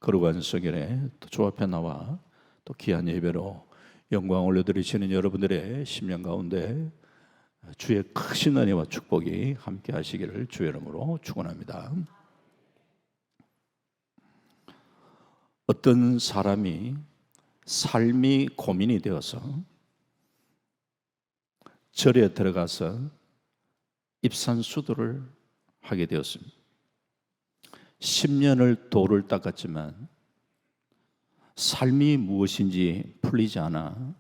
거룩한 성결에 또 주 앞에 나와 또 귀한 예배로 영광 올려드리시는 여러분들의 심령 가운데 주의 크신 은혜와 축복이 함께 하시기를 주의 이름으로 축원합니다. 어떤 사람이 삶이 고민이 되어서 절에 들어가서 입산수도를 하게 되었습니다. 10년을 돌을 닦았지만 삶이 무엇인지 풀리지 않아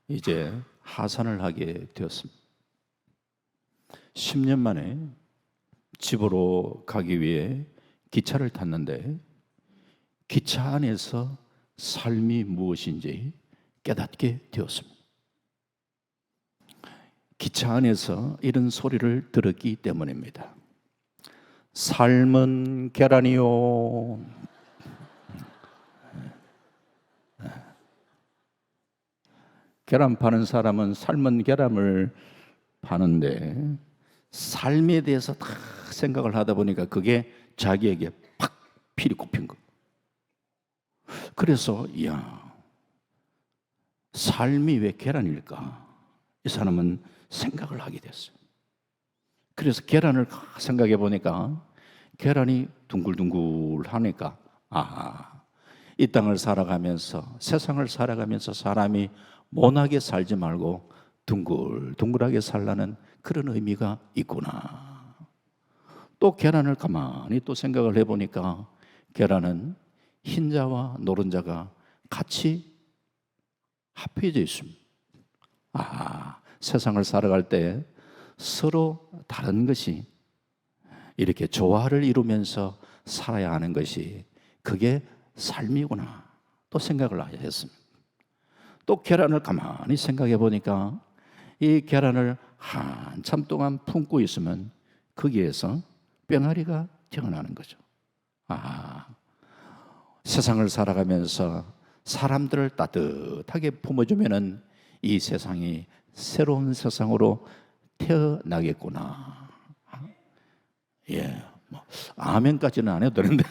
이제 하산을 하게 되었습니다. 10년 만에 집으로 가기 위해 기차를 탔는데 기차 안에서 삶이 무엇인지 깨닫게 되었습니다. 기차 안에서 이런 소리를 들었기 때문입니다. 삶은 계란이요. 계란 파는 사람은 삶은 계란을 파는데 삶에 대해서 다 생각을 하다 보니까 그게 자기에게 팍 필이 꼽힌 거. 그래서 삶이 왜 계란일까? 이 사람은 생각을 하게 됐어요. 그래서 계란을 생각해 보니까 계란이 둥글둥글하니까 이 땅을 살아가면서 세상을 살아가면서 사람이 모나게 살지 말고 둥글둥글하게 살라는 그런 의미가 있구나. 또 계란을 가만히 또 생각을 해보니까 계란은 흰자와 노른자가 같이 합해져 있습니다. 세상을 살아갈 때 서로 다른 것이 이렇게 조화를 이루면서 살아야 하는 것이 그게 삶이구나 또 생각을 했습니다. 또 계란을 가만히 생각해 보니까 이 계란을 한참 동안 품고 있으면 거기에서 뿅아리가 태어나는 거죠. 세상을 살아가면서 사람들을 따뜻하게 품어주면은 이 세상이 새로운 세상으로 태어나겠구나. 아멘까지는 안 해도 되는데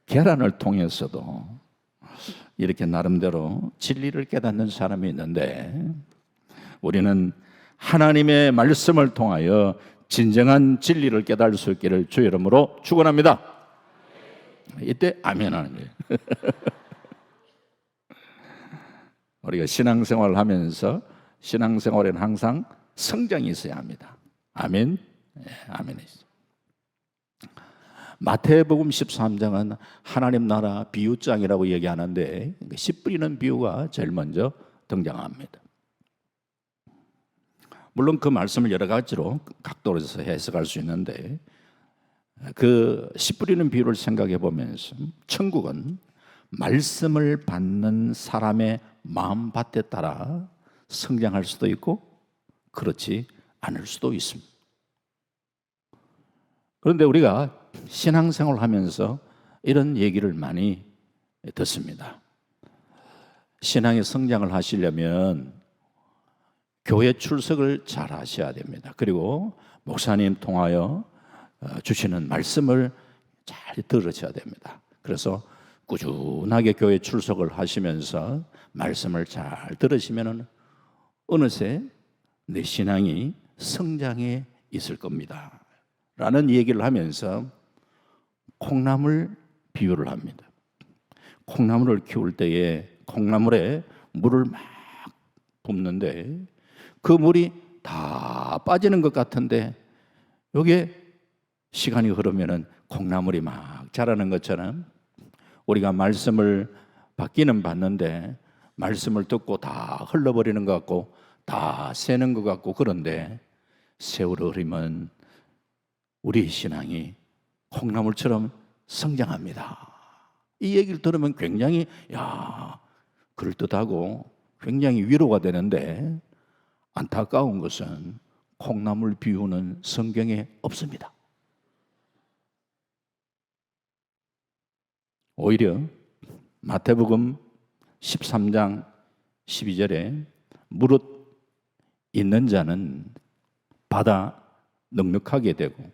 계란을 통해서도 이렇게 나름대로 진리를 깨닫는 사람이 있는데 우리는 하나님의 말씀을 통하여 진정한 진리를 깨달을 수 있기를 주의 이름으로 축원합니다. 이때 아멘 하는 거예요. 우리가 신앙생활을 하면서 신앙생활에는 항상 성장이 있어야 합니다. 아멘. 아멘. 마태복음 13장은 하나님 나라 비유장이라고 얘기하는데 씨 뿌리는 비유가 제일 먼저 등장합니다. 물론 그 말씀을 여러 가지로 각도로 해석할 수 있는데 그 씨 뿌리는 비유를 생각해 보면서 천국은 말씀을 받는 사람의 마음밭에 따라 성장할 수도 있고 그렇지 않을 수도 있습니다. 그런데 우리가 신앙생활을 하면서 이런 얘기를 많이 듣습니다. 신앙의 성장을 하시려면 교회 출석을 잘 하셔야 됩니다. 그리고 목사님 통하여 주시는 말씀을 잘 들으셔야 됩니다. 그래서 꾸준하게 교회 출석을 하시면서 말씀을 잘 들으시면 어느새 내 신앙이 성장해 있을 겁니다. 라는 얘기를 하면서 콩나물 비유를 합니다. 콩나물을 키울 때에 콩나물에 물을 막 붓는데 그 물이 다 빠지는 것 같은데 여기에 시간이 흐르면 콩나물이 막 자라는 것처럼 우리가 말씀을 받기는 받는데 말씀을 듣고 다 흘러버리는 것 같고 다 새는 것 같고 그런데 세월이 흐르면 우리 신앙이 콩나물처럼 성장합니다. 이 얘기를 들으면 굉장히 그럴듯하고 굉장히 위로가 되는데 안타까운 것은 콩나물 비유는 성경에 없습니다. 오히려 마태복음 13장 12절에 무릇 있는 자는 받아 넉넉하게 되고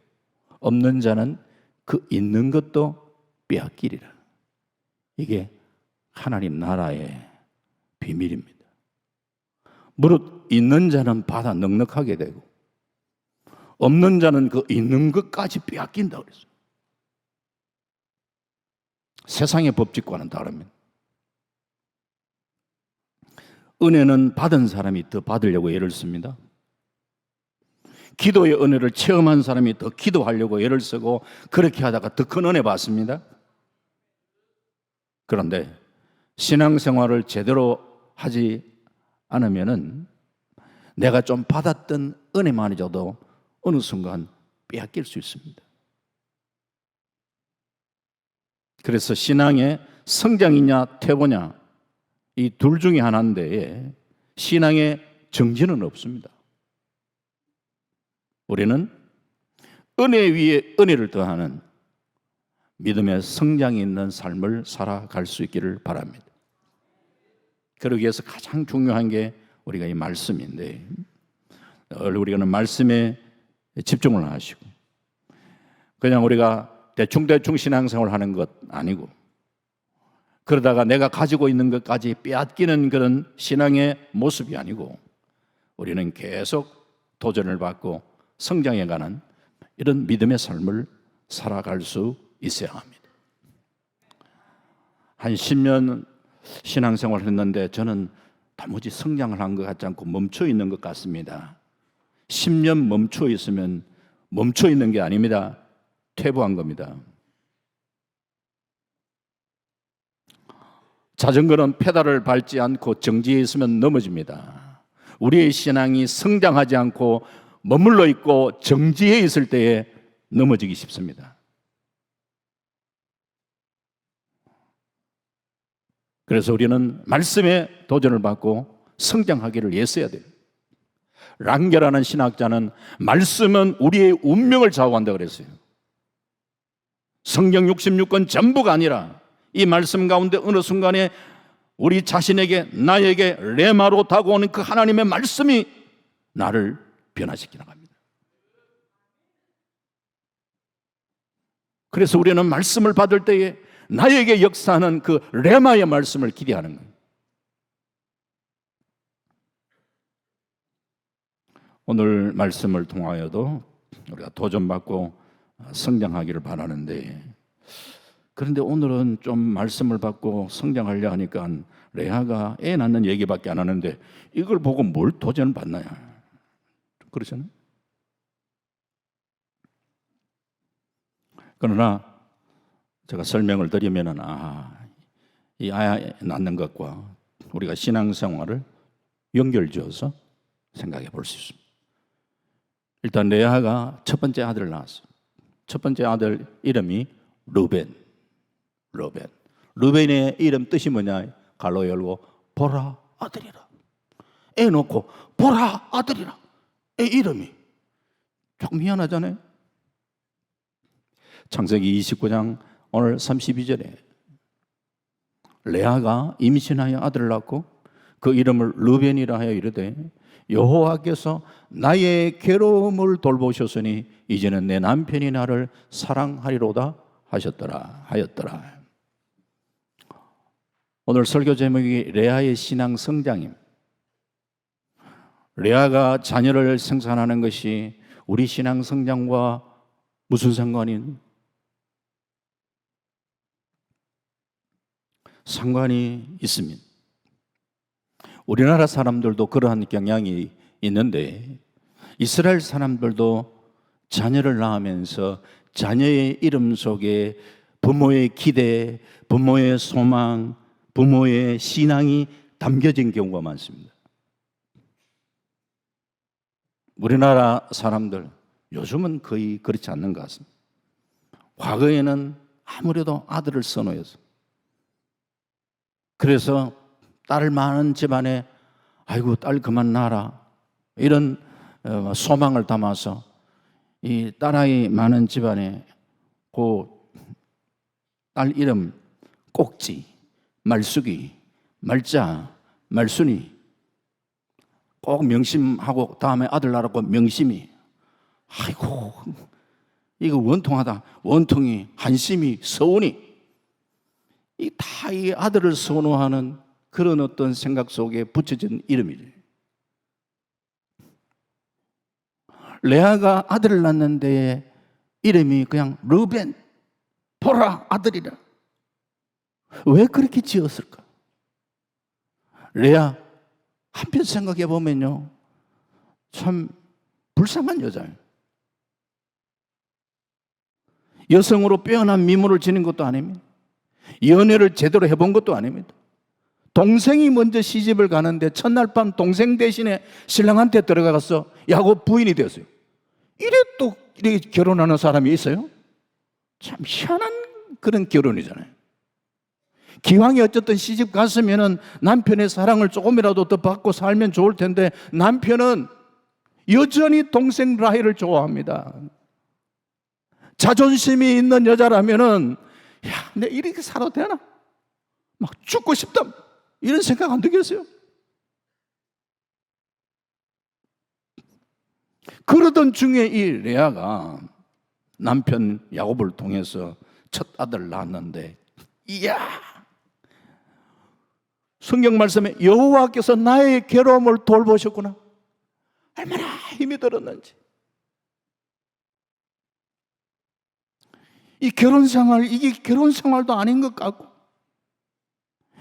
없는 자는 그 있는 것도 빼앗기리라. 이게 하나님 나라의 비밀입니다. 무릇 있는 자는 받아 넉넉하게 되고 없는 자는 그 있는 것까지 빼앗긴다 그랬어요. 세상의 법칙과는 다릅니다. 은혜는 받은 사람이 더 받으려고 애를 씁니다. 기도의 은혜를 체험한 사람이 더 기도하려고 애를 쓰고 그렇게 하다가 더 큰 은혜 받습니다. 그런데 신앙생활을 제대로 하지 않으면은 내가 좀 받았던 은혜만이라도 어느 순간 빼앗길 수 있습니다. 그래서 신앙의 성장이냐 퇴보냐 이 둘 중에 하나인데 신앙의 정지는 없습니다. 우리는 은혜 위에 은혜를 더하는 믿음의 성장이 있는 삶을 살아갈 수 있기를 바랍니다. 그러기 위해서 가장 중요한 게 우리가 이 말씀인데 우리는 말씀에 집중을 하시고 그냥 우리가 대충 신앙생활을 하는 것 아니고 그러다가 내가 가지고 있는 것까지 빼앗기는 그런 신앙의 모습이 아니고 우리는 계속 도전을 받고 성장해가는 이런 믿음의 삶을 살아갈 수 있어야 합니다. 한 10년 신앙생활을 했는데 저는 도무지 성장을 한 것 같지 않고 멈춰 있는 것 같습니다. 10년 멈춰 있으면 멈춰 있는 게 아닙니다. 퇴보한 겁니다. 자전거는 페달을 밟지 않고 정지해 있으면 넘어집니다. 우리의 신앙이 성장하지 않고 머물러 있고 정지해 있을 때에 넘어지기 쉽습니다. 그래서 우리는 말씀에 도전을 받고 성장하기를 애써야 돼요. 랑게라는 신학자는 말씀은 우리의 운명을 좌우한다 그랬어요. 성경 66권 전부가 아니라 이 말씀 가운데 어느 순간에 우리 자신에게 나에게 레마로 다가오는 그 하나님의 말씀이 나를 변화시켜 나갑니다. 그래서 우리는 말씀을 받을 때에 나에게 역사하는 그 레마의 말씀을 기대하는 거예요. 오늘 말씀을 통하여도 우리가 도전받고 성장하기를 바라는데 그런데 오늘은 좀 말씀을 받고 성장하려 하니까 레아가 애 낳는 얘기밖에 안 하는데 이걸 보고 뭘 도전받나요? 그렇잖아요. 그러나 제가 설명을 드리면은 이 아이 낳는 것과 우리가 신앙생활을 연결지어서 생각해 볼 수 있습니다. 일단 레아가 첫 번째 아들을 낳았어요. 첫 번째 아들 이름이 루벤의 이름 뜻이 뭐냐? 갈로 열고 보라 아들이라. 애 놓고 보라 아들이라. 애 이름이 조금 희한하잖아요. 창세기 29장 오늘 32절에 레아가 임신하여 아들을 낳고 그 이름을 루벤이라 하여 이르되 여호와께서 나의 괴로움을 돌보셨으니 이제는 내 남편이 나를 사랑하리로다 하였더라. 오늘 설교 제목이 레아의 신앙 성장입니다. 레아가 자녀를 생산하는 것이 우리 신앙 성장과 무슨 상관이 있습니다. 우리나라 사람들도 그러한 경향이 있는데 이스라엘 사람들도 자녀를 낳으면서 자녀의 이름 속에 부모의 기대, 부모의 소망, 부모의 신앙이 담겨진 경우가 많습니다. 우리나라 사람들 요즘은 거의 그렇지 않는 것 같습니다. 과거에는 아무래도 아들을 선호해서 그래서 딸 많은 집안에 아이고 딸 그만 낳아라 이런 소망을 담아서 이 딸아이 많은 집안에 그 딸 이름 꼭지, 말숙이, 말자, 말순이 꼭 명심하고 다음에 아들 낳았고 명심이 아이고 이거 원통하다. 원통이, 한심이, 서운이, 이 다 이 아들을 선호하는 그런 어떤 생각 속에 붙여진 이름이죠. 레아가 아들을 낳는데 이름이 그냥 르벤, 보라 아들이라. 왜 그렇게 지었을까? 레아 한편 생각해 보면요, 참 불쌍한 여자예요. 여성으로 빼어난 미모를 지닌 것도 아닙니다. 연애를 제대로 해본 것도 아닙니다. 동생이 먼저 시집을 가는데 첫날 밤 동생 대신에 신랑한테 들어가서 야곱 부인이 되었어요. 이래 또 이렇게 결혼하는 사람이 있어요? 참 희한한 그런 결혼이잖아요. 기왕이 어쨌든 시집 갔으면은 남편의 사랑을 조금이라도 더 받고 살면 좋을 텐데 남편은 여전히 동생 라헬을 좋아합니다. 자존심이 있는 여자라면은 야, 내가 이렇게 살아도 되나? 막 죽고 싶다. 이런 생각 안 들겠어요? 그러던 중에 이 레아가 남편 야곱을 통해서 첫 아들을 낳았는데, 이야, 성경 말씀에 여호와께서 나의 괴로움을 돌보셨구나. 얼마나 힘이 들었는지. 이 결혼 생활, 이게 결혼 생활도 아닌 것 같고,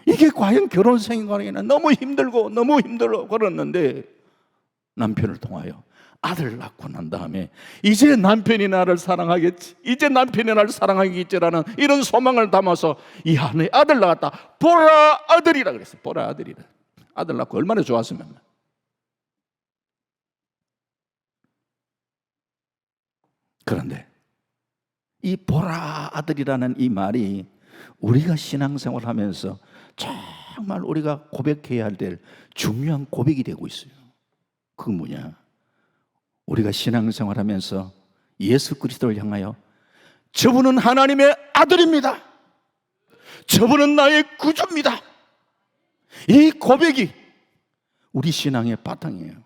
이게 과연 결혼 생활이나 너무 힘들고 그랬는데 남편을 통하여 아들을 낳고 난 다음에 이제 남편이 나를 사랑하겠지, 이제 남편이 나를 사랑하겠지라는 이런 소망을 담아서 이 안에 아들 낳았다. 보라 아들이라 그랬어요. 보라 아들이라. 아들 낳고 얼마나 좋았으면. 그런데 이 보라 아들이라는 이 말이 우리가 신앙생활 하면서 정말 우리가 고백해야 될 중요한 고백이 되고 있어요. 그건 뭐냐? 우리가 신앙생활 하면서 예수 그리스도를 향하여 저분은 하나님의 아들입니다, 저분은 나의 구주입니다, 이 고백이 우리 신앙의 바탕이에요.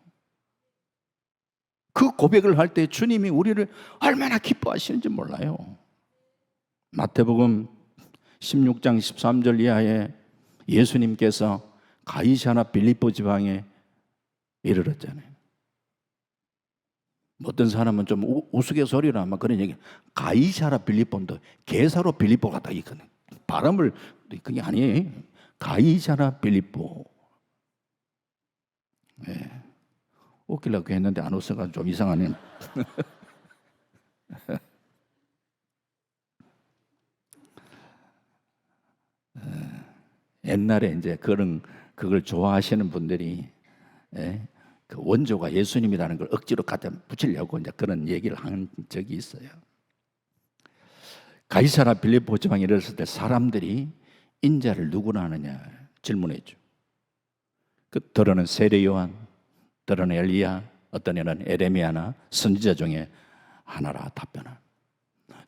그 고백을 할 때 주님이 우리를 얼마나 기뻐하시는지 몰라요. 마태복음 16장 13절 이하에 예수님께서 가이사랴 빌립보 지방에 이르렀잖아요. 어떤 사람은 좀 우스갯소리로 아마 그런 얘기, 가이사랴 빌립보인데 게사로 빌립보 같다, 이거는 발음을, 그게 아니에요. 가이사랴 빌립보. 네. 웃기려고 했는데 안 웃어가지고 좀 이상하네. 옛날에 이제 그걸 좋아하시는 분들이, 그 원조가 예수님이라는 걸 억지로 갖다 붙이려고 이제 그런 얘기를 한 적이 있어요. 가이사랴 빌립보 지방에 이르렀을 때 사람들이 인자를 누구나 아느냐 질문했죠. 그 들어는 세례 요한, 들어는 엘리야, 어떤 애는 에레미야나 선지자 중에 하나라 답변한.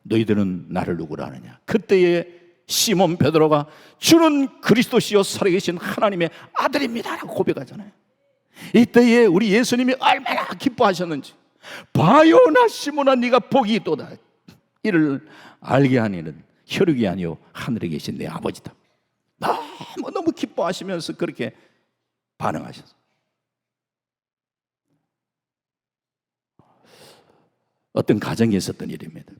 너희들은 나를 누구라 하느냐? 그때에 시몬 베드로가 주는 그리스도시요 살아계신 하나님의 아들입니다라고 고백하잖아요. 이때에 우리 예수님이 얼마나 기뻐하셨는지. 봐요, 나 시몬아, 네가 복이 있도다. 이를 알게 하는 이는 혈육이 아니요 하늘에 계신 내 아버지다. 너무 기뻐하시면서 그렇게 반응하셨어요. 어떤 가정에 있었던 일입니다.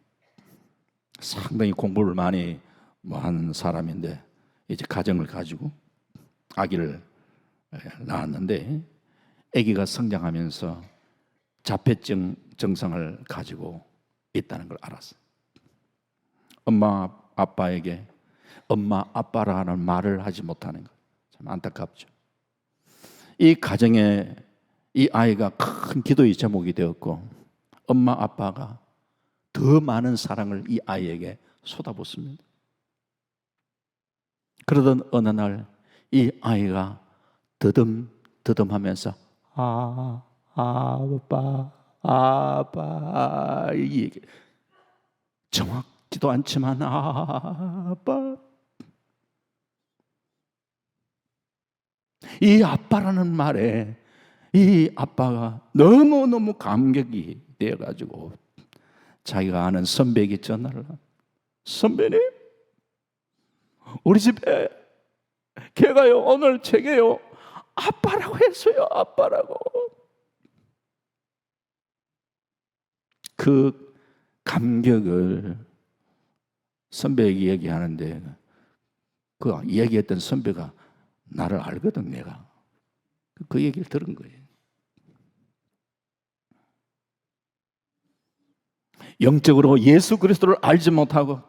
상당히 공부를 많이 한 사람인데 이제 가정을 가지고 아기를 낳았는데 아기가 성장하면서 자폐증 증상을 가지고 있다는 걸 알았어요. 엄마 아빠에게 엄마 아빠라는 말을 하지 못하는 것, 참 안타깝죠. 이 가정에 이 아이가 큰 기도의 제목이 되었고 엄마 아빠가 더 많은 사랑을 이 아이에게 쏟아붓습니다. 그러던 어느 날 이 아이가 더듬하면서 아빠 이 얘기, 정확지도 않지만 아빠, 이 아빠라는 말에 이 아빠가 너무너무 감격이 되어가지고 자기가 아는 선배에게 전화를 합니다. 선배님, 우리 집에 걔가요 오늘 제게요 아빠라고 했어요. 아빠라고. 그 감격을 선배에게 얘기하는데 그 얘기했던 선배가 나를 알거든. 내가 그 얘기를 들은 거예요. 영적으로 예수 그리스도를 알지 못하고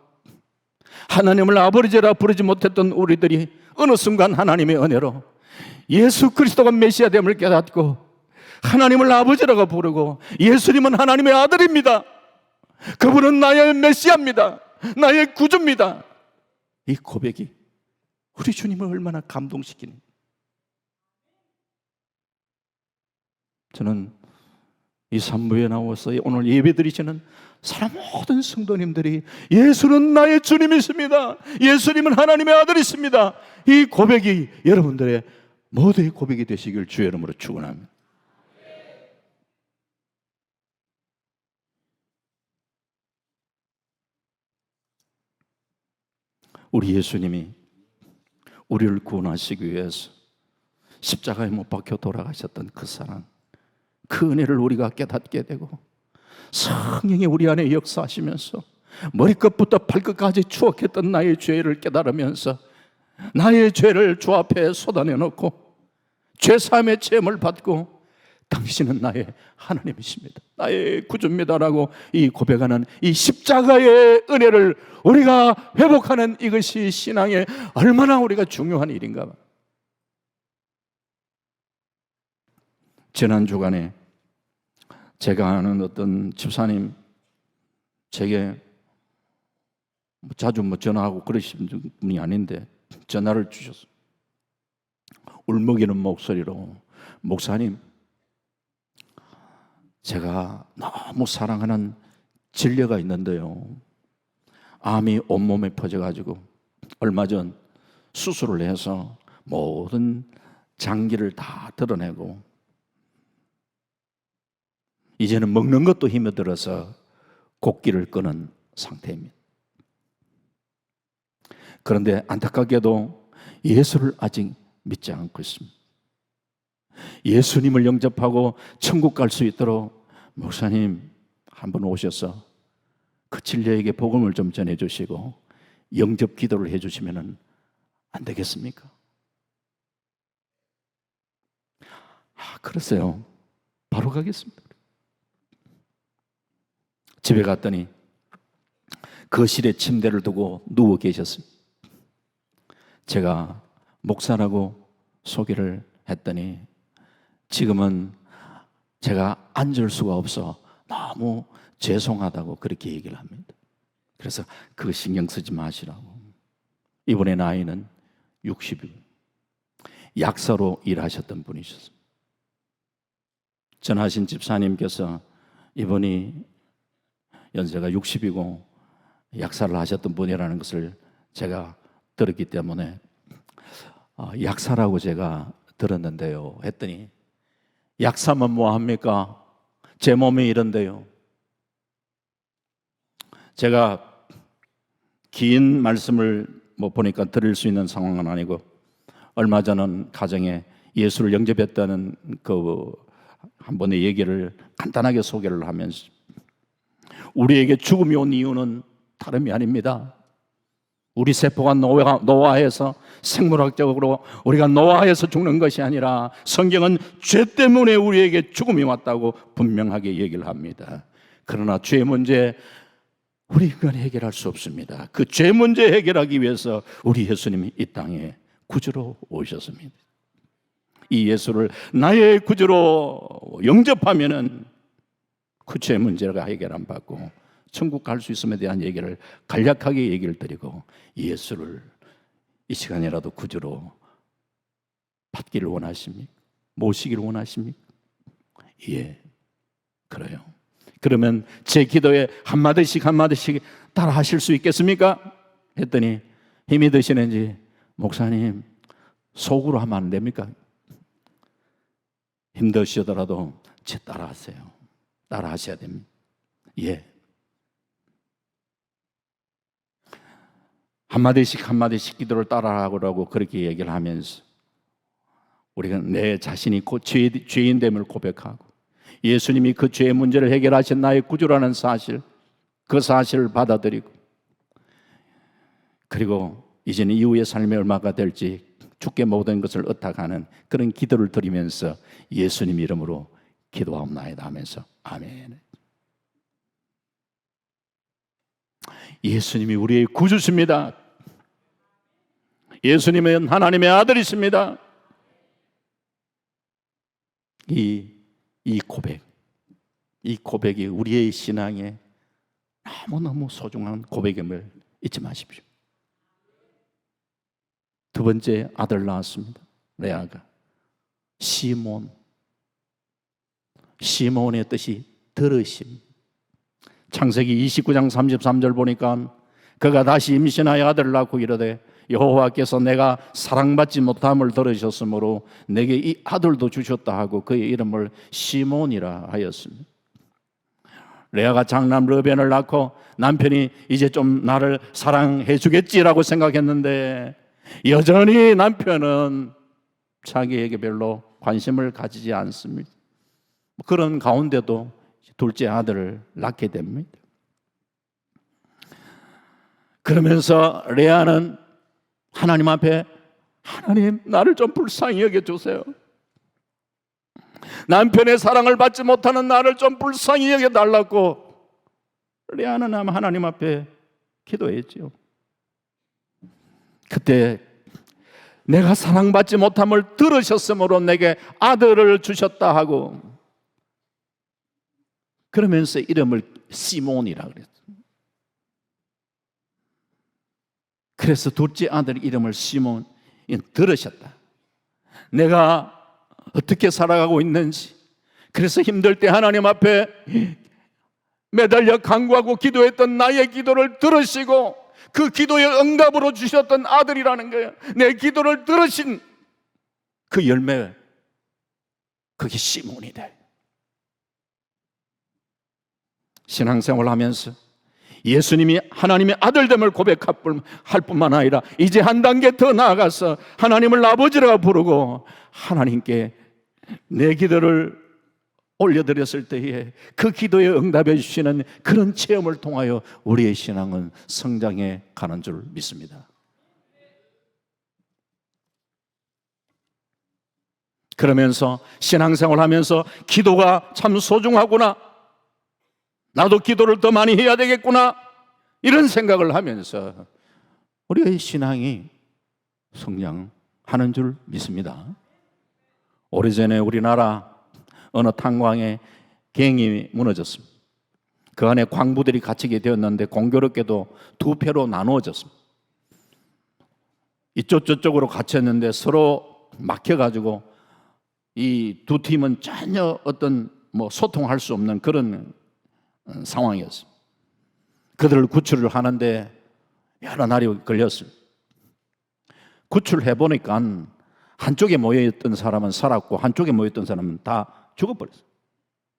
하나님을 아버지라 부르지 못했던 우리들이 어느 순간 하나님의 은혜로 예수 그리스도가 메시아됨을 깨닫고 하나님을 아버지라고 부르고 예수님은 하나님의 아들입니다. 그분은 나의 메시아입니다. 나의 구주입니다. 이 고백이 우리 주님을 얼마나 감동시키는. 저는 이 산부에 나와서 오늘 예배드리시는 사람 모든 성도님들이 예수는 나의 주님이십니다. 예수님은 하나님의 아들이십니다. 이 고백이 여러분들의 모두의 고백이 되시길 주의 이름으로 축원합니다. 우리 예수님이 우리를 구원하시기 위해서 십자가에 못 박혀 돌아가셨던 그 사랑, 그 은혜를 우리가 깨닫게 되고 성령이 우리 안에 역사하시면서 머리끝부터 발끝까지 추억했던 나의 죄를 깨달으면서 나의 죄를 주 앞에 쏟아내놓고 죄사함의 체험을 받고 당신은 나의 하나님이십니다. 나의 구주입니다라고 이 고백하는 이 십자가의 은혜를 우리가 회복하는 이것이 신앙에 얼마나 우리가 중요한 일인가. 지난 주간에 제가 아는 어떤 집사님 제게 자주 전화하고 그러시는 분이 아닌데 전화를 주셨어요. 울먹이는 목소리로 목사님, 제가 너무 사랑하는 진료가 있는데요, 암이 온몸에 퍼져가지고 얼마 전 수술을 해서 모든 장기를 다 드러내고 이제는 먹는 것도 힘이 들어서 곡기를 끄는 상태입니다. 그런데 안타깝게도 예수를 아직 믿지 않고 있습니다. 예수님을 영접하고 천국 갈 수 있도록 목사님 한번 오셔서 그 진료에게 복음을 좀 전해주시고 영접 기도를 해주시면 안 되겠습니까? 그러세요. 바로 가겠습니다. 집에 갔더니 거실에 침대를 두고 누워 계셨습니다. 제가 목사라고 소개를 했더니 지금은 제가 앉을 수가 없어 너무 죄송하다고 그렇게 얘기를 합니다. 그래서 그거 신경 쓰지 마시라고. 이번에 나이는 60이 약사로 일하셨던 분이셨습니다. 전하신 집사님께서 이분이 연세가 60이고 약사를 하셨던 분이라는 것을 제가 들었기 때문에 약사라고 제가 들었는데요 했더니 약사면 뭐합니까? 제 몸이 이런데요. 제가 긴 말씀을 보니까 드릴 수 있는 상황은 아니고 얼마 전은 가정에 예수를 영접했다는 그 한 번의 얘기를 간단하게 소개를 하면서 우리에게 죽음이 온 이유는 다름이 아닙니다. 우리 세포가 노화해서 생물학적으로 우리가 노화해서 죽는 것이 아니라 성경은 죄 때문에 우리에게 죽음이 왔다고 분명하게 얘기를 합니다. 그러나 죄 문제 우리 인간이 해결할 수 없습니다. 그 죄 문제 해결하기 위해서 우리 예수님이 이 땅에 구주로 오셨습니다. 이 예수를 나의 구주로 영접하면은 그 죄 문제가 해결 안 받고 천국 갈 수 있음에 대한 얘기를 간략하게 얘기를 드리고 예수를 이 시간이라도 구주로 받기를 원하십니까? 모시기를 원하십니까? 예, 그래요. 그러면 제 기도에 한마디씩 한마디씩 따라 하실 수 있겠습니까? 했더니 힘이 드시는지 목사님 속으로 하면 안 됩니까? 힘드시더라도 제 따라 하세요. 따라 하셔야 됩니다. 예, 한마디씩 한마디씩 기도를 따라하라고 그렇게 얘기를 하면서 우리가 내 자신이 죄인됨을 고백하고 예수님이 그 죄의 문제를 해결하신 나의 구주라는 사실, 그 사실을 받아들이고, 그리고 이제는 이후의 삶이 얼마가 될지 주께 모든 것을 의탁하는 그런 기도를 드리면서 예수님 이름으로 기도하옵나이다 하면서 아멘. 예수님이 우리의 구주십니다. 예수님은 하나님의 아들이십니다. 이 고백이 우리의 신앙에 너무너무 소중한 고백임을 잊지 마십시오. 두 번째 아들 낳았습니다. 레아가. 시몬의 뜻이 들으심. 창세기 29장 33절 보니까 그가 다시 임신하여 아들을 낳고 이르되 여호와께서 내가 사랑받지 못함을 들으셨으므로 내게 이 아들도 주셨다 하고 그의 이름을 시몬이라 하였습니다. 레아가 장남 르벤을 낳고 남편이 이제 좀 나를 사랑해 주겠지라고 생각했는데 여전히 남편은 자기에게 별로 관심을 가지지 않습니다. 그런 가운데도 둘째 아들을 낳게 됩니다. 그러면서 레아는 하나님 앞에 하나님 나를 좀 불쌍히 여겨주세요. 남편의 사랑을 받지 못하는 나를 좀 불쌍히 여겨달라고 레아는 하나님 앞에 기도했죠. 그때 내가 사랑받지 못함을 들으셨으므로 내게 아들을 주셨다 하고 그러면서 이름을 시몬이라 그랬어요. 그래서 둘째 아들 이름을 시몬, 들으셨다. 내가 어떻게 살아가고 있는지, 그래서 힘들 때 하나님 앞에 매달려 간구하고 기도했던 나의 기도를 들으시고 그 기도의 응답으로 주셨던 아들이라는 거예요. 내 기도를 들으신 그 열매, 그게 시몬이 돼. 신앙생활 하면서 예수님이 하나님의 아들됨을 고백할 뿐만 아니라 이제 한 단계 더 나아가서 하나님을 아버지라 부르고 하나님께 내 기도를 올려드렸을 때에 그 기도에 응답해 주시는 그런 체험을 통하여 우리의 신앙은 성장해 가는 줄 믿습니다. 그러면서 신앙생활 하면서 기도가 참 소중하구나, 나도 기도를 더 많이 해야 되겠구나, 이런 생각을 하면서 우리의 신앙이 성장하는 줄 믿습니다. 오래전에 우리나라 어느 탄광에 갱이 무너졌습니다. 그 안에 광부들이 갇히게 되었는데 공교롭게도 두 패로 나누어졌습니다. 이쪽 저쪽으로 갇혔는데 서로 막혀가지고 이 두 팀은 전혀 어떤 소통할 수 없는 그런 상황이었습니다. 그들을 구출을 하는데 여러 날이 걸렸습니다. 구출해 보니까 한쪽에 모여있던 사람은 살았고 한쪽에 모여있던 사람은 다 죽어버렸어요.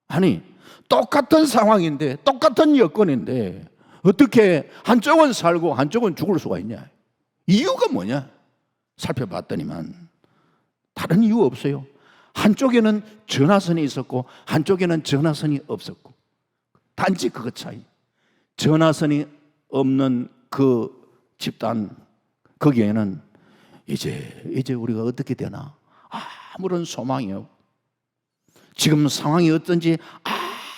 아니, 똑같은 상황인데 똑같은 여건인데 어떻게 한쪽은 살고 한쪽은 죽을 수가 있냐? 이유가 뭐냐? 살펴봤더니만 다른 이유 없어요. 한쪽에는 전화선이 있었고 한쪽에는 전화선이 없었고, 단지 그것 차이. 전화선이 없는 그 집단, 거기에는 이제 우리가 어떻게 되나 아무런 소망이 없고 지금 상황이 어떤지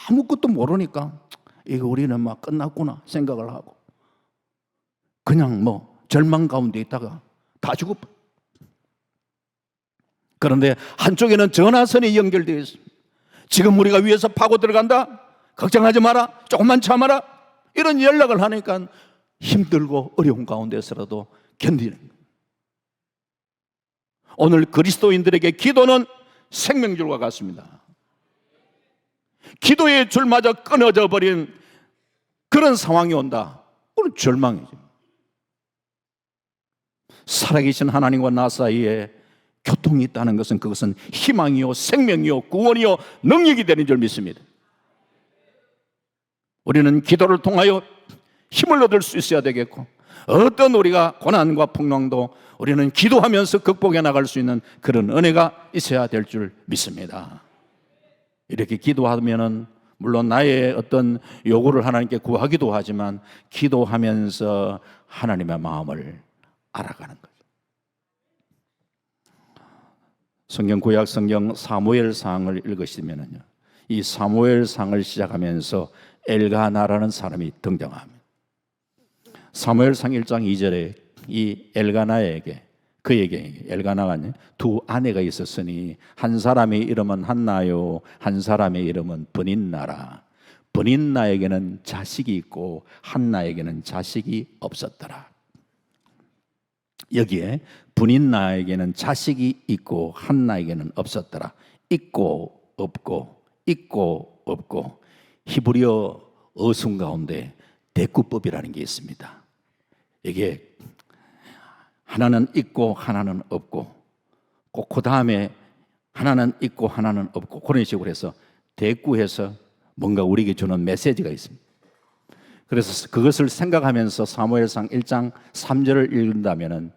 아무것도 모르니까 이거 우리는 막 끝났구나 생각을 하고 그냥 절망 가운데 있다가 다 죽어버려. 그런데 한쪽에는 전화선이 연결되어 있습니다. 지금 우리가 위에서 파고 들어간다, 걱정하지 마라, 조금만 참아라, 이런 연락을 하니까 힘들고 어려운 가운데서라도 견디는 거예요. 오늘 그리스도인들에게 기도는 생명줄과 같습니다. 기도의 줄마저 끊어져 버린 그런 상황이 온다, 그건 절망이죠. 살아계신 하나님과 나 사이에 교통이 있다는 것은 그것은 희망이요 생명이요 구원이요 능력이 되는 줄 믿습니다. 우리는 기도를 통하여 힘을 얻을 수 있어야 되겠고 어떤 우리가 고난과 풍랑도 우리는 기도하면서 극복해 나갈 수 있는 그런 은혜가 있어야 될 줄 믿습니다. 이렇게 기도하면은 물론 나의 어떤 요구를 하나님께 구하기도 하지만 기도하면서 하나님의 마음을 알아가는 거죠. 성경 구약 성경 사무엘상을 읽으시면은요, 이 사무엘상을 시작하면서 엘가나라는 사람이 등장합니다. 사무엘상 1장 2절에 이 엘가나에게 그에게 엘가나가 두 아내가 있었으니 한 사람의 이름은 한나요, 한 사람의 이름은 브닌나라. 브닌나에게는 자식이 있고 한나에게는 자식이 없었더라. 여기에 브닌나에게는 자식이 있고 한나에게는 없었더라. 있고 없고 있고 없고. 히브리어 어순 가운데 대꾸법이라는 게 있습니다. 이게 하나는 있고 하나는 없고, 꼭 그 다음에 하나는 있고 하나는 없고, 그런 식으로 해서 대꾸해서 뭔가 우리에게 주는 메시지가 있습니다. 그래서 그것을 생각하면서 사무엘상 1장 3절을 읽는다면은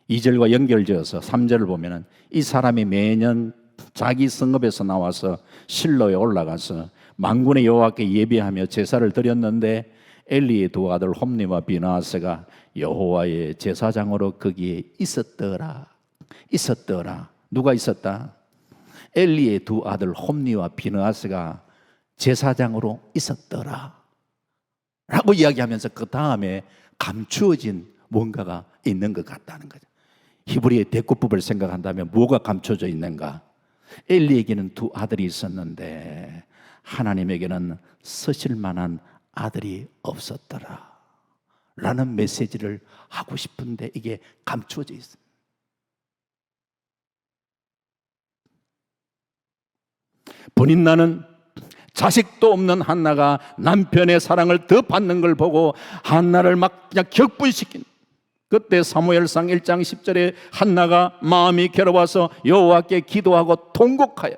2절과 연결지어서 3절을 보면은 이 사람이 매년 자기 성읍에서 나와서 실로에 올라가서 만군의 여호와께 예배하며 제사를 드렸는데 엘리의 두 아들 홈니와 비나하스가 여호와의 제사장으로 거기에 있었더라. 누가 있었다? 엘리의 두 아들 홈니와 비나하스가 제사장으로 있었더라 라고 이야기하면서 그 다음에 감추어진 뭔가가 있는 것 같다는 거죠. 히브리의 대꾸법을 생각한다면 뭐가 감춰져 있는가? 엘리에게는 두 아들이 있었는데 하나님에게는 쓰실 만한 아들이 없었더라 라는 메시지를 하고 싶은데 이게 감추어져 있습니다. 브닌나는 자식도 없는 한나가 남편의 사랑을 더 받는 걸 보고 한나를 막 그냥 격분시킨. 그때 사무엘상 1장 10절에 한나가 마음이 괴로워서 여호와께 기도하고 통곡하여.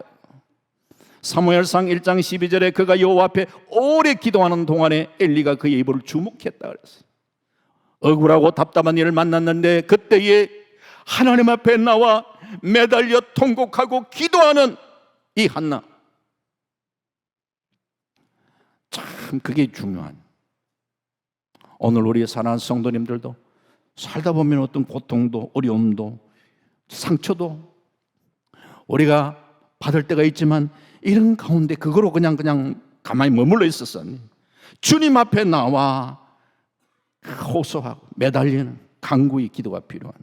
사무엘상 1장 12절에 그가 여호와 앞에 오래 기도하는 동안에 엘리가 그의 입을 주목했다 그랬어요. 억울하고 답답한 일을 만났는데 그때에 하나님 앞에 나와 매달려 통곡하고 기도하는 이 한나, 참 그게 중요한. 오늘 우리 사랑하는 성도님들도 살다 보면 어떤 고통도 어려움도 상처도 우리가 받을 때가 있지만 이런 가운데 그거로 그냥 가만히 머물러 있었어요. 주님 앞에 나와 호소하고 매달리는 간구의 기도가 필요한,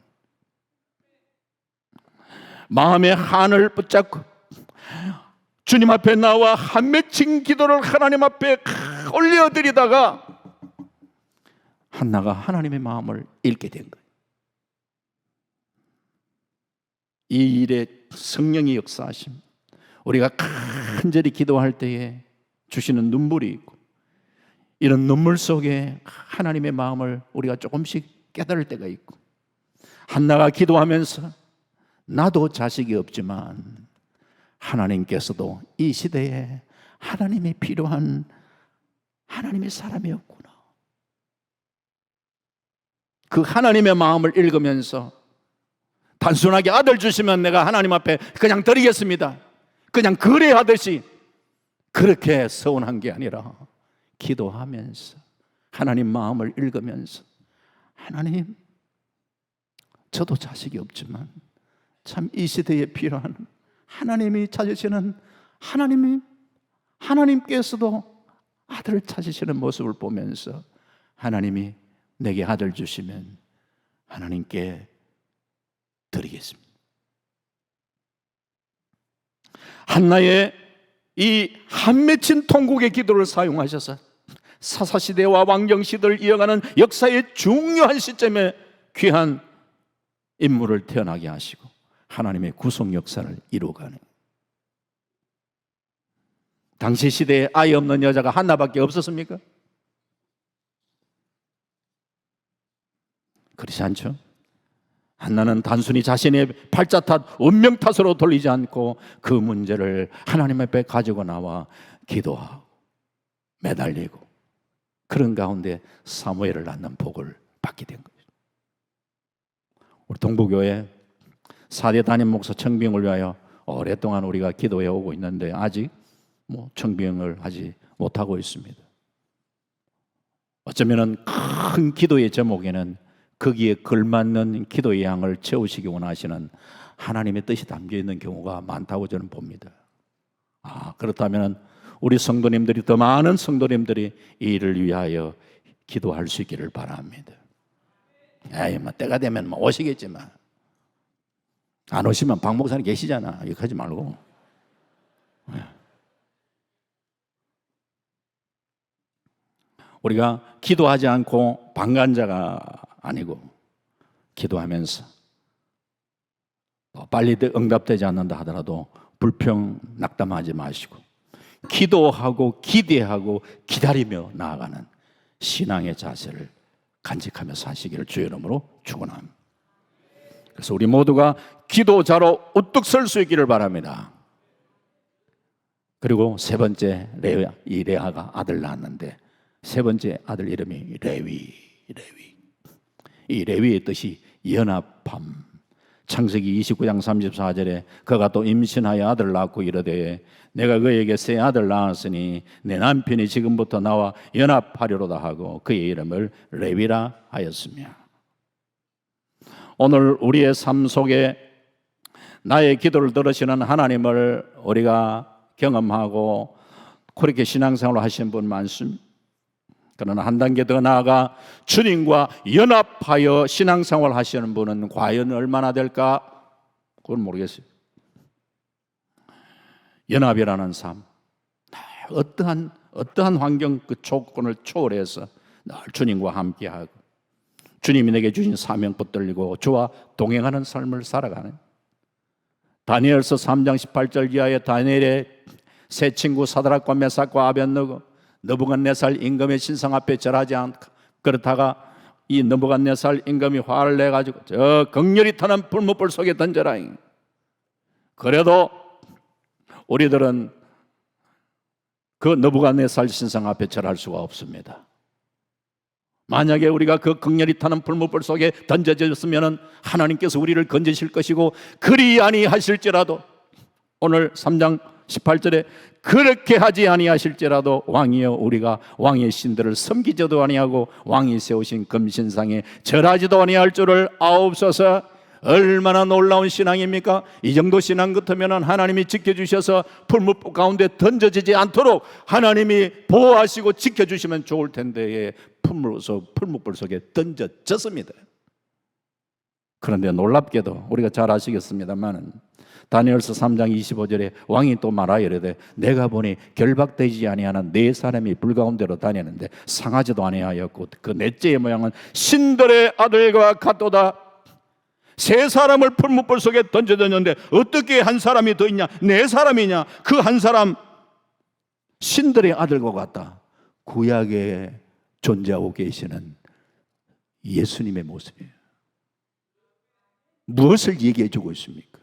마음의 한을 붙잡고 주님 앞에 나와 한 맺힌 기도를 하나님 앞에 올려드리다가 한나가 하나님의 마음을 읽게 된 거예요. 이 일에 성령의 역사하심, 우리가 간절히 기도할 때에 주시는 눈물이 있고, 이런 눈물 속에 하나님의 마음을 우리가 조금씩 깨달을 때가 있고, 한나가 기도하면서 나도 자식이 없지만 하나님께서도 이 시대에 하나님이 필요한 하나님의 사람이었구나, 그 하나님의 마음을 읽으면서 단순하게 아들 주시면 내가 하나님 앞에 그냥 드리겠습니다, 그냥 거래하듯이 그렇게 서운한 게 아니라 기도하면서 하나님 마음을 읽으면서, 하나님 저도 자식이 없지만 참 이 시대에 필요한 하나님이 찾으시는 하나님께서도 아들을 찾으시는 모습을 보면서 하나님이 내게 아들 주시면 하나님께 드리겠습니다. 한나의 이 한 맺힌 통곡의 기도를 사용하셔서 사사시대와 왕정시대를 이어가는 역사의 중요한 시점에 귀한 인물을 태어나게 하시고 하나님의 구속 역사를 이루어가는, 당시 시대에 아이 없는 여자가 한나밖에 없었습니까? 그렇지 않죠. 한나는 단순히 자신의 팔자 탓, 운명 탓으로 돌리지 않고 그 문제를 하나님 앞에 가지고 나와 기도하고 매달리고, 그런 가운데 사무엘을 낳는 복을 받게 받게 된 거죠. 우리 동부교회 4대 담임 목사 청빙을 위하여 오랫동안 우리가 기도해 오고 있는데 아직 청빙을 하지 못하고 있습니다. 어쩌면은 큰 기도의 제목에는 거기에 걸맞는 기도의 양을 채우시기 원하시는 하나님의 뜻이 담겨 있는 경우가 많다고 저는 봅니다. 그렇다면 우리 성도님들이, 더 많은 성도님들이 이 일을 위하여 기도할 수 있기를 바랍니다. 때가 되면 오시겠지만 안 오시면 박 목사님 계시잖아. 이렇게 하지 말고. 우리가 기도하지 않고 방관자가 아니고 기도하면서 빨리 응답되지 않는다 하더라도 불평 낙담하지 마시고 기도하고 기대하고 기다리며 나아가는 신앙의 자세를 간직하며 사시기를 주의 이름으로 축원합니다. 그래서 우리 모두가 기도자로 우뚝 설 수 있기를 바랍니다. 그리고 세 번째, 이 레아가 아들 낳았는데 세 번째 아들 이름이 레위. 이 레위의 뜻이 연합함. 창세기 29장 34절에 그가 또 임신하여 아들 낳고 이르되 내가 그에게 새 아들 낳았으니 내 남편이 지금부터 나와 연합하리로다 하고 그의 이름을 레위라 하였으며, 오늘 우리의 삶 속에 나의 기도를 들으시는 하나님을 우리가 경험하고 그렇게 신앙생활을 하시는 분 많습니다. 그러나 한 단계 더 나아가 주님과 연합하여 신앙생활을 하시는 분은 과연 얼마나 될까? 그건 모르겠어요. 연합이라는 삶, 어떠한 환경 그 조건을 초월해서 늘 주님과 함께하고 주님이 내게 주신 사명 붙들리고 주와 동행하는 삶을 살아가는, 다니엘서 3장 18절 이하의 다니엘의 세 친구 사드락과 메삭과 아벳느고 느부갓네살 임금의 신상 앞에 절하지 않고, 그렇다가 이 느부갓네살 임금이 화를 내가지고 저 극렬히 타는 불못불 속에 던져라. 그래도 우리들은 그 느부갓네살 신상 앞에 절할 수가 없습니다. 만약에 우리가 그 극렬히 타는 불못불 속에 던져졌으면 하나님께서 우리를 건지실 것이고, 그리 아니하실지라도 오늘 3장 18절에 그렇게 하지 아니하실지라도 왕이여 우리가 왕의 신들을 섬기지도 아니하고 왕이 세우신 금신상에 절하지도 아니할 줄을 아옵소서. 얼마나 놀라운 신앙입니까? 이 정도 신앙 같으면 하나님이 지켜주셔서 풀무불 가운데 던져지지 않도록 하나님이 보호하시고 지켜주시면 좋을 텐데 풀무불 속에 던져졌습니다. 그런데 놀랍게도 우리가 잘 아시겠습니다만 다니엘서 3장 25절에 왕이 또 말하여 이르되 내가 보니 결박되지 아니하는 네 사람이 불 가운데로 다니는데 상하지도 아니하였고 그 넷째의 모양은 신들의 아들과 같도다. 세 사람을 풀무불 속에 던져졌는데 어떻게 한 사람이 더 있냐? 네 사람이냐? 그 한 사람 신들의 아들과 같다. 구약에 존재하고 계시는 예수님의 모습이에요. 무엇을 얘기해 주고 있습니까?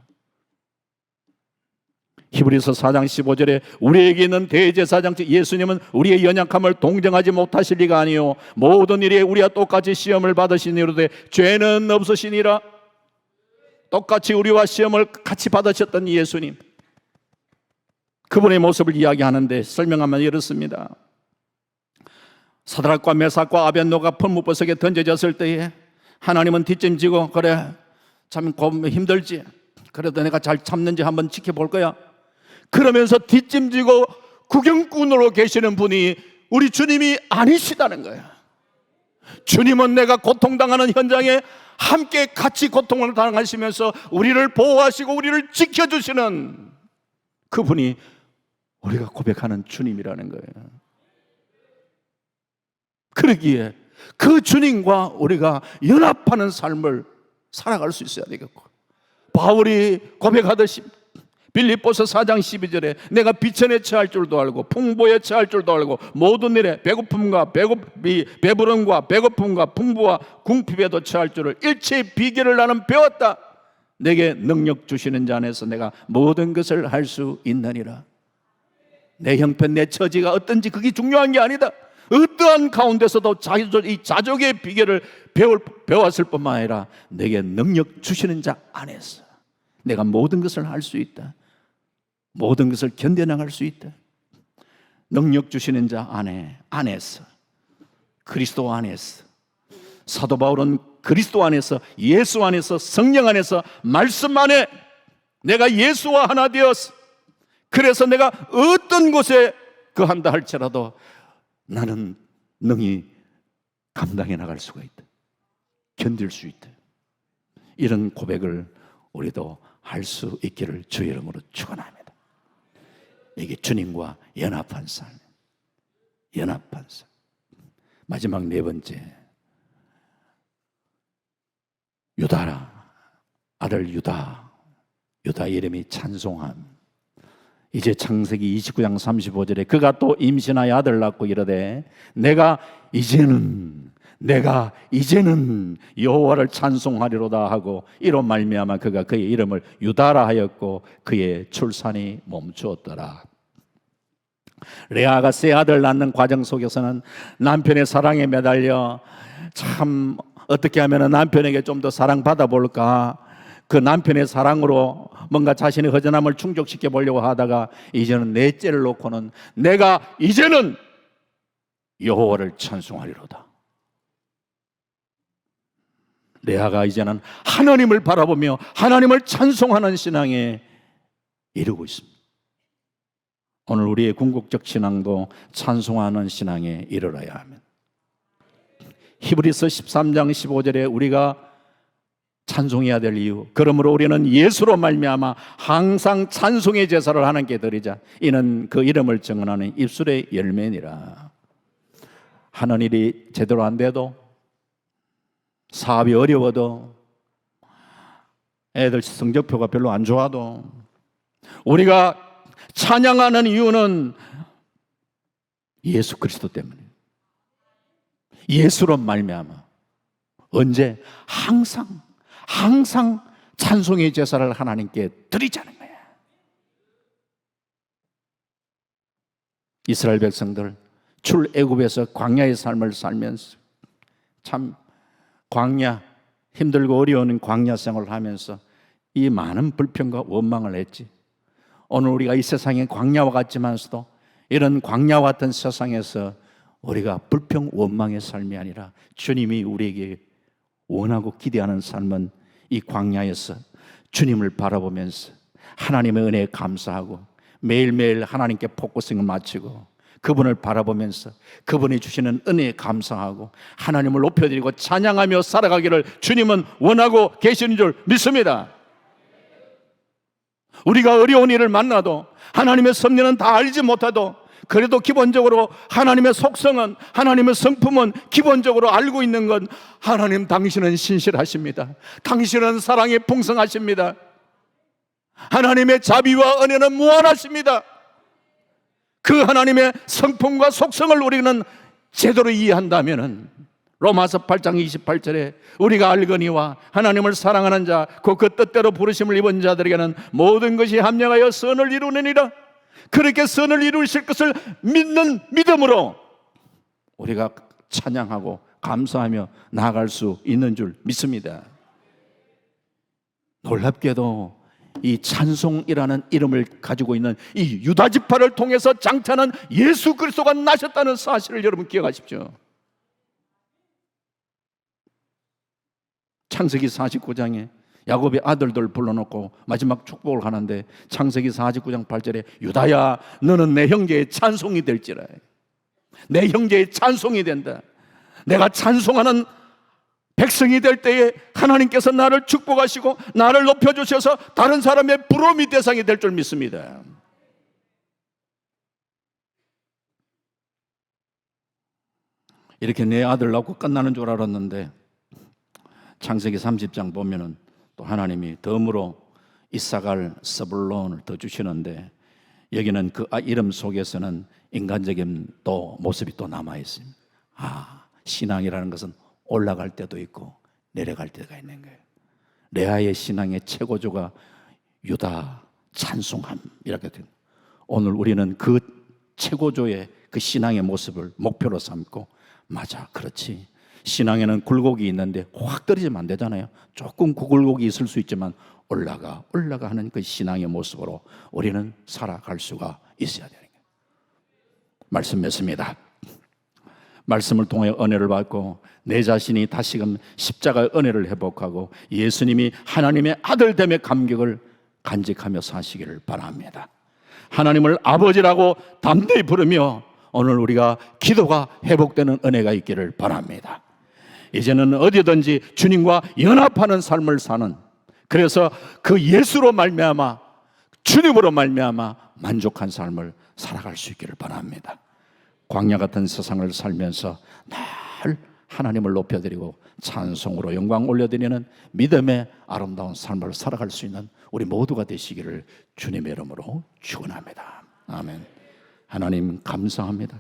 히브리서 4장 15절에 우리에게 있는 대제사장 예수님은 우리의 연약함을 동정하지 못하실 리가 아니요 모든 일에 우리와 똑같이 시험을 받으시니 이르되 죄는 없으시니라. 똑같이 우리와 시험을 같이 받으셨던 예수님, 그분의 모습을 이야기하는데 설명하면 이렇습니다. 사드락과 메삭과 아벳노가 풀무불 속에 던져졌을 때에 하나님은 뒷짐지고 그래 참 힘들지, 그래도 내가 잘 참는지 한번 지켜볼 거야. 그러면서 뒷짐지고 구경꾼으로 계시는 분이 우리 주님이 아니시다는 거야. 주님은 내가 고통당하는 현장에 함께 같이 고통을 당하시면서 우리를 보호하시고 우리를 지켜주시는 그분이 우리가 고백하는 주님이라는 거예요. 그러기에 그 주님과 우리가 연합하는 삶을 살아갈 수 있어야 되겠고, 바울이 고백하듯이 빌립보서 4장 12절에 내가 비천에 처할 줄도 알고 풍부에 처할 줄도 알고 모든 일에 배고픔과 배부름과 배고픔과 풍부와 궁핍에도 처할 줄을 일체의 비결을 나는 배웠다. 내게 능력 주시는 자 안에서 내가 모든 것을 할 수 있느니라. 내 형편 내 처지가 어떤지 그게 중요한 게 아니다. 어떠한 가운데서도 이 자족의 비결을 배웠을 뿐만 아니라 내게 능력 주시는 자 안에서 내가 모든 것을 할 수 있다. 모든 것을 견뎌나갈 수 있다. 능력 주시는 자 안에서, 그리스도 안에서, 사도 바울은 그리스도 안에서, 예수 안에서, 성령 안에서, 말씀 안에 내가 예수와 하나 되었어. 그래서 내가 어떤 곳에 거한다 할지라도 나는 능히 감당해 나갈 수가 있다. 견딜 수 있다. 이런 고백을 우리도 할 수 있기를 주의 이름으로 축원합니다. 이게 주님과 연합한 삶, 연합한 삶. 마지막 네 번째, 유다라, 아들 유다 이름이 찬송함. 이제 창세기 29장 35절에 그가 또 임신하여 아들 낳고 이르되 내가 이제는 여호와를 찬송하리로다 하고 이로 말미암아 그가 그의 이름을 유다라 하였고 그의 출산이 멈추었더라. 레아가 새 아들 낳는 과정 속에서는 남편의 사랑에 매달려 참 어떻게 하면 남편에게 좀 더 사랑받아 볼까, 그 남편의 사랑으로 뭔가 자신의 허전함을 충족시켜 보려고 하다가 이제는 넷째를 놓고는 내가 이제는 여호와를 찬송하리로다. 레아가 이제는 하나님을 바라보며 하나님을 찬송하는 신앙에 이르고 있습니다. 오늘 우리의 궁극적 신앙도 찬송하는 신앙에 이르러야 하면, 히브리서 13장 15절에 우리가 찬송해야 될 이유, 그러므로 우리는 예수로 말미암아 항상 찬송의 제사를 하나님께 드리자. 이는 그 이름을 증언하는 입술의 열매니라. 하는 일이 제대로 안 돼도, 사업이 어려워도, 애들 성적표가 별로 안 좋아도 우리가 찬양하는 이유는 예수 그리스도 때문이에요. 예수로 말미암아 언제? 항상 찬송의 제사를 하나님께 드리자는 거예요. 이스라엘 백성들 출애굽에서 광야의 삶을 살면서 참 광야, 힘들고 어려운 광야 생활을 하면서 이 많은 불평과 원망을 했지. 오늘 우리가 이 세상의 광야와 같지만서도 이런 광야와 같은 세상에서 우리가 불평 원망의 삶이 아니라 주님이 우리에게 원하고 기대하는 삶은 이 광야에서 주님을 바라보면서 하나님의 은혜에 감사하고 매일매일 하나님께 포커싱을 맞추고 그분을 바라보면서 그분이 주시는 은혜에 감사하고 하나님을 높여드리고 찬양하며 살아가기를 주님은 원하고 계시는 줄 믿습니다. 우리가 어려운 일을 만나도 하나님의 섭리는 다 알지 못해도 그래도 기본적으로 하나님의 속성은, 하나님의 성품은 기본적으로 알고 있는 건 하나님 당신은 신실하십니다. 당신은 사랑이 풍성하십니다. 하나님의 자비와 은혜는 무한하십니다. 그 하나님의 성품과 속성을 우리는 제대로 이해한다면 로마서 8장 28절에 우리가 알거니와 하나님을 사랑하는 자 곧 그 뜻대로 부르심을 입은 자들에게는 모든 것이 합력하여 선을 이루느니라. 그렇게 선을 이루실 것을 믿는 믿음으로 우리가 찬양하고 감사하며 나아갈 수 있는 줄 믿습니다. 놀랍게도 이 찬송이라는 이름을 가지고 있는 이 유다 지파를 통해서 장차는 예수 그리스도가 나셨다는 사실을 여러분 기억하십시오. 창세기 49장에 야곱의 아들들 불러놓고 마지막 축복을 하는데 창세기 49장 8절에 유다야 너는 내 형제의 찬송이 될지라. 내 형제의 찬송이 된다. 내가 찬송하는 백성이 될 때에 하나님께서 나를 축복하시고 나를 높여주셔서 다른 사람의 부러움의 대상이 될 줄 믿습니다. 이렇게 내 아들 낳고 끝나는 줄 알았는데 창세기 30장 보면은 또 하나님이 덤으로 이사갈 스불론을 더 주시는데 여기는 그 이름 속에서는 인간적인 또 모습이 또 남아 있습니다. 신앙이라는 것은 올라갈 때도 있고 내려갈 때가 있는 거예요. 레아의 신앙의 최고조가 유다 찬송함 이렇게 됩니다. 오늘 우리는 그 최고조의 그 신앙의 모습을 목표로 삼고, 맞아, 그렇지, 신앙에는 굴곡이 있는데 확 떨어지면 안 되잖아요. 조금 그 굴곡이 있을 수 있지만 올라가 하는 그 신앙의 모습으로 우리는 살아갈 수가 있어야 되는 거예요. 말씀 맺습니다. 말씀을 통해 은혜를 받고 내 자신이 다시금 십자가의 은혜를 회복하고 예수님이 하나님의 아들됨의 감격을 간직하며 사시기를 바랍니다. 하나님을 아버지라고 담대히 부르며 오늘 우리가 기도가 회복되는 은혜가 있기를 바랍니다. 이제는 어디든지 주님과 연합하는 삶을 사는, 그래서 그 예수로 말미암아, 주님으로 말미암아 만족한 삶을 살아갈 수 있기를 바랍니다. 광야 같은 세상을 살면서 늘 하나님을 높여드리고 찬송으로 영광 올려드리는 믿음의 아름다운 삶을 살아갈 수 있는 우리 모두가 되시기를 주님의 이름으로 축원합니다. 아멘. 하나님 감사합니다.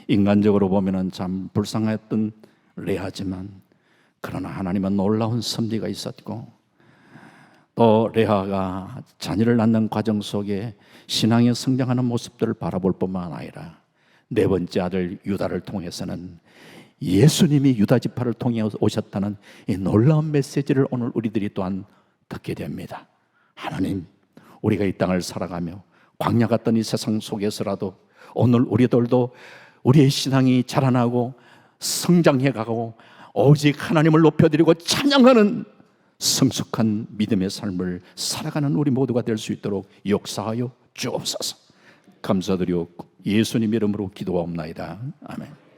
인간적으로 보면은 참 불쌍했던 레아지만, 그러나 하나님은 놀라운 섭리가 있었고, 또 레아가 자녀를 낳는 과정 속에 신앙에 성장하는 모습들을 바라볼 뿐만 아니라 네 번째 아들 유다를 통해서는 예수님이 유다 지파를 통해 오셨다는 이 놀라운 메시지를 오늘 우리들이 또한 듣게 됩니다. 하나님, 우리가 이 땅을 살아가며 광야 같던 이 세상 속에서라도 오늘 우리들도 우리의 신앙이 자라나고 성장해가고 오직 하나님을 높여드리고 찬양하는 성숙한 믿음의 삶을 살아가는 우리 모두가 될 수 있도록 역사하여 주옵소서. 감사드리고 예수님 이름으로 기도하옵나이다. 아멘.